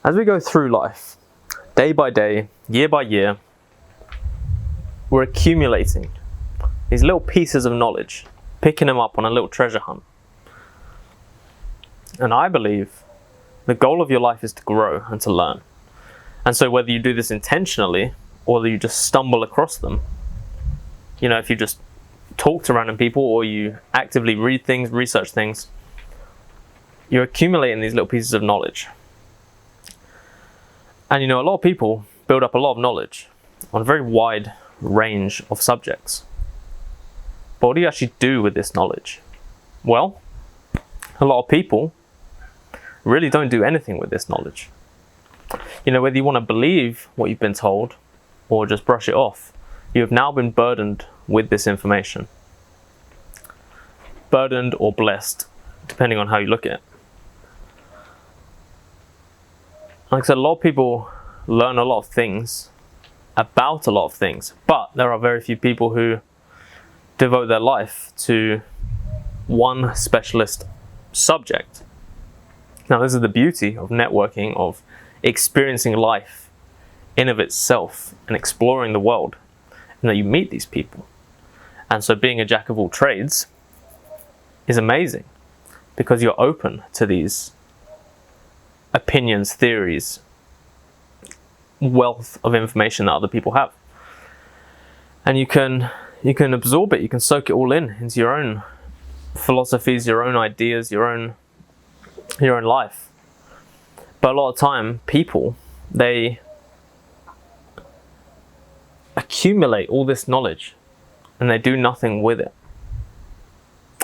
As we go through life, day by day, year by year, we're accumulating these little pieces of knowledge, picking them up on a little treasure hunt. And I believe the goal of your life is to grow and to learn. And so whether you do this intentionally or you just stumble across them, if you just talk to random people or you actively read things, research things, you're accumulating these little pieces of knowledge. And a lot of people build up a lot of knowledge on a very wide range of subjects. But what do you actually do with this knowledge? Well, a lot of people really don't do anything with this knowledge. Whether you want to believe what you've been told or just brush it off, you have now been burdened with this information. Burdened or blessed, depending on how you look at it. Like I said, a lot of people learn a lot of things about a lot of things, but there are very few people who devote their life to one specialist subject. Now, this is the beauty of networking, of experiencing life in of itself and exploring the world, and that you meet these people. And so being a jack of all trades is amazing because you're open to these opinions, theories, wealth of information that other people have. And you can absorb it, you can soak it all in into your own philosophies, your own ideas, your own life. But a lot of time, people, they accumulate all this knowledge and they do nothing with it.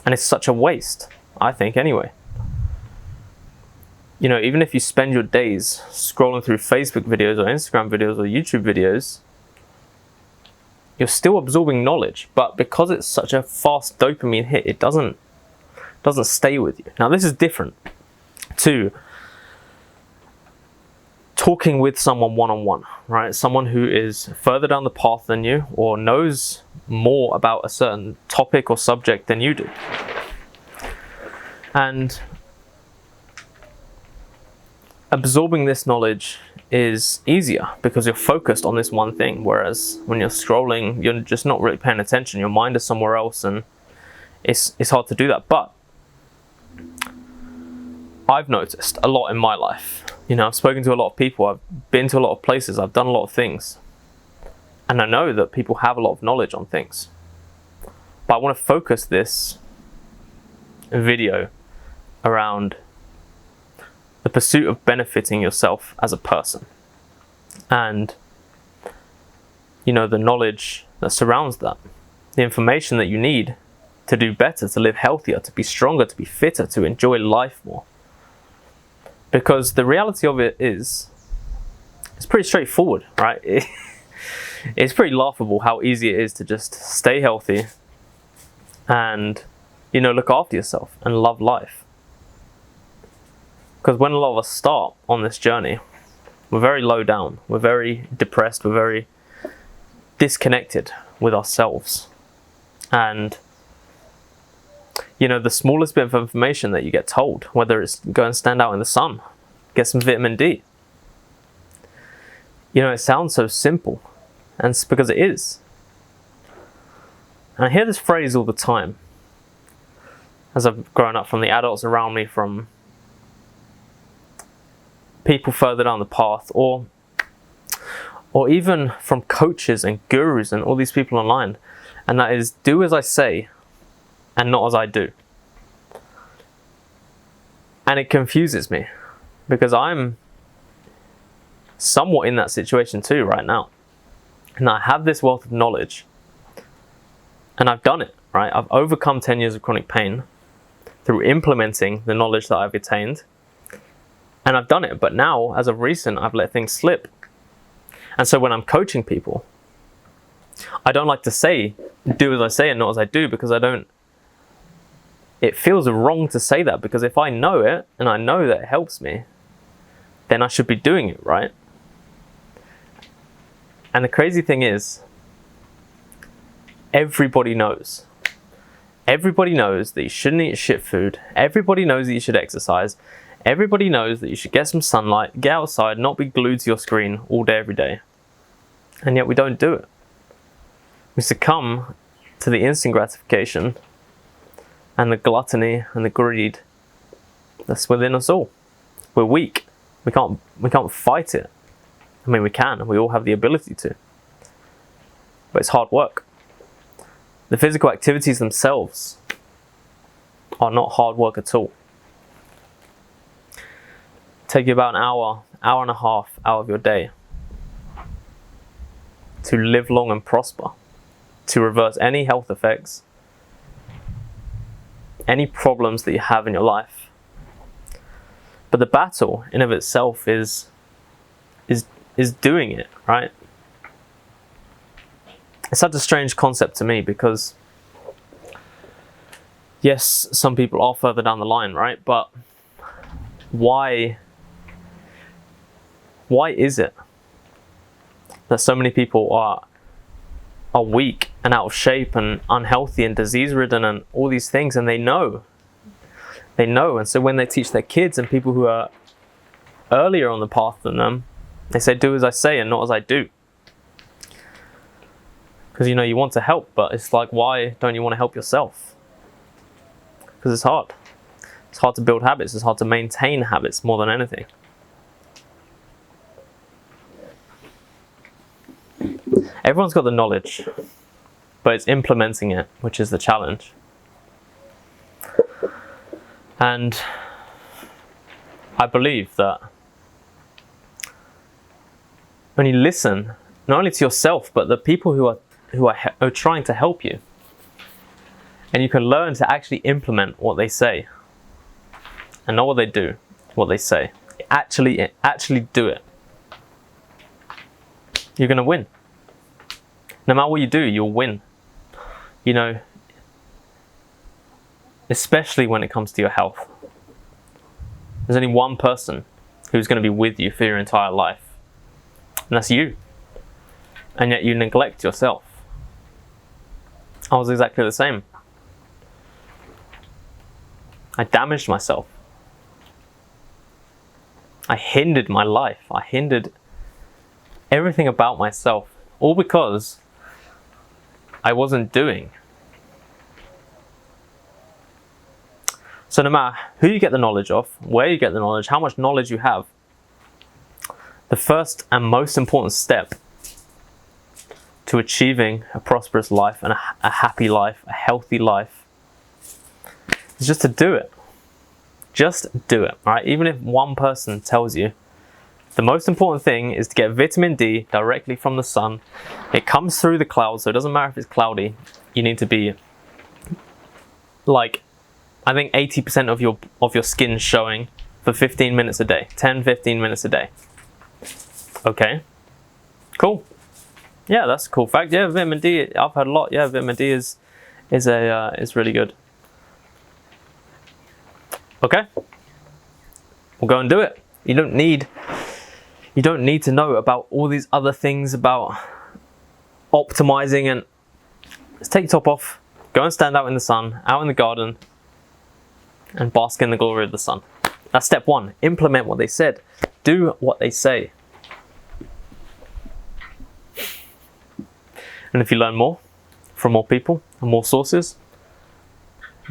And it's such a waste, I think, anyway. Even if you spend your days scrolling through Facebook videos or Instagram videos or YouTube videos, you're still absorbing knowledge, but because it's such a fast dopamine hit, it doesn't stay with you. Now, this is different to talking with someone one-on-one, right? Someone who is further down the path than you or knows more about a certain topic or subject than you do. And absorbing this knowledge is easier because you're focused on this one thing, whereas when you're scrolling, you're just not really paying attention. Your mind is somewhere else, and it's hard to do that. But I've noticed a lot in my life. I've spoken to a lot of people, I've been to a lot of places, I've done a lot of things, and I know that people have a lot of knowledge on things. But I want to focus this video around the pursuit of benefiting yourself as a person, and the knowledge that surrounds that, the information that you need to do better, to live healthier, to be stronger, to be fitter, to enjoy life more. Because the reality of it is, it's pretty straightforward, right? It's pretty laughable how easy it is to just stay healthy and look after yourself and love life. Because when a lot of us start on this journey, we're very low down, we're very depressed, we're very disconnected with ourselves. And the smallest bit of information that you get told, whether it's go and stand out in the sun, get some vitamin D. It sounds so simple, and it's because it is. And I hear this phrase all the time as I've grown up, from the adults around me, from people further down the path, or even from coaches and gurus and all these people online, and that is, do as I say and not as I do. And it confuses me because I'm somewhat in that situation too right now, and I have this wealth of knowledge and I've done it, right? I've overcome 10 years of chronic pain through implementing the knowledge that I've attained, and I've done it. But now, as of recent, I've let things slip. And so when I'm coaching people, I don't like to say do as I say and not as I do, because it feels wrong to say that, because if I know it and I know that it helps me, then I should be doing it, right? And the crazy thing is, everybody knows. Everybody knows that you shouldn't eat shit food. Everybody knows that you should exercise. Everybody knows that you should get some sunlight, get outside, not be glued to your screen all day, every day. And yet we don't do it. We succumb to the instant gratification and the gluttony and the greed that's within us all. We're weak. We can't fight it. I mean, we can. We all have the ability to. But it's hard work. The physical activities themselves are not hard work at all. Take you about an hour and a half out of your day to live long and prosper, to reverse any health effects, any problems that you have in your life. But the battle in of itself is doing it, right? It's such a strange concept to me because yes, some people are further down the line, right? But why is it that so many people are weak and out of shape and unhealthy and disease-ridden and all these things, and they know, and so when they teach their kids and people who are earlier on the path than them, they say, do as I say and not as I do. Because you want to help, but it's like, why don't you want to help yourself? Because it's hard. It's hard to build habits. It's hard to maintain habits more than anything. Everyone's got the knowledge, but it's implementing it, which is the challenge. And I believe that when you listen, not only to yourself, but the people who are trying to help you, and you can learn to actually implement what they say, and not what they do, what they say. Actually do it. You're going to win. No matter what you do, you'll win. Especially when it comes to your health. There's only one person who's going to be with you for your entire life, and that's you. And yet you neglect yourself. I was exactly the same. I damaged myself. I hindered my life. I hindered everything about myself, all because I wasn't doing. So no matter who you get the knowledge of, where you get the knowledge, how much knowledge you have, the first and most important step to achieving a prosperous life and a happy life, a healthy life, is just to do it. Just do it, right? Even if one person tells you, the most important thing is to get vitamin D directly from the sun. It comes through the clouds, so it doesn't matter if it's cloudy. You need to be like, I think 80% of your skin showing for 15 minutes a day. 10-15 minutes a day. Okay. Cool. Yeah, that's a cool fact. Yeah, vitamin D, I've heard a lot. Yeah, vitamin D is really good. Okay. We'll go and do it. You don't need to know about all these other things about optimizing, and just take your top off, go and stand out in the sun, out in the garden, and bask in the glory of the sun. That's step one. Implement what they said. Do what they say. And if you learn more from more people and more sources,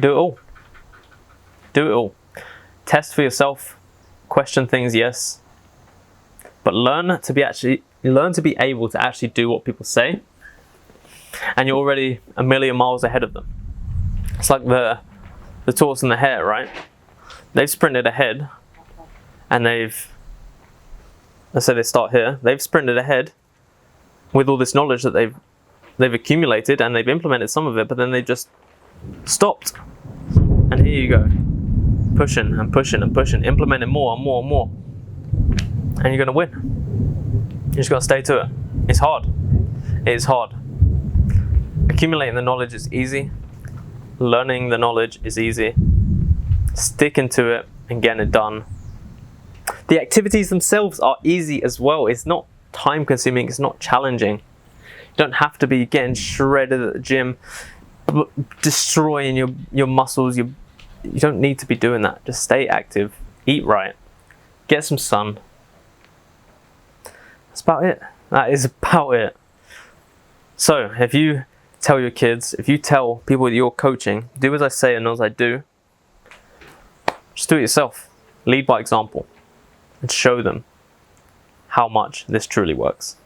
do it all. Do it all. Test for yourself. Question things, yes. But learn to be able to actually do what people say. And you're already a million miles ahead of them. It's like the tortoise and the hare, right? They've sprinted ahead, and let's say they start here, they've sprinted ahead with all this knowledge that they've accumulated, and they've implemented some of it, but then they just stopped. And here you go, pushing and pushing and pushing, implementing more and more and more, and you're gonna win. You just gotta stay to it. It's hard. It is hard. Accumulating the knowledge is easy. Learning the knowledge is easy. Sticking to it and getting it done. The activities themselves are easy as well. It's not time consuming, it's not challenging. You don't have to be getting shredded at the gym, destroying your muscles. You don't need to be doing that. Just stay active, eat right, get some sun. That's about it. That is about it. So if you tell your kids, if you tell people that you're coaching, do as I say and not as I do, just do it yourself. Lead by example and show them how much this truly works.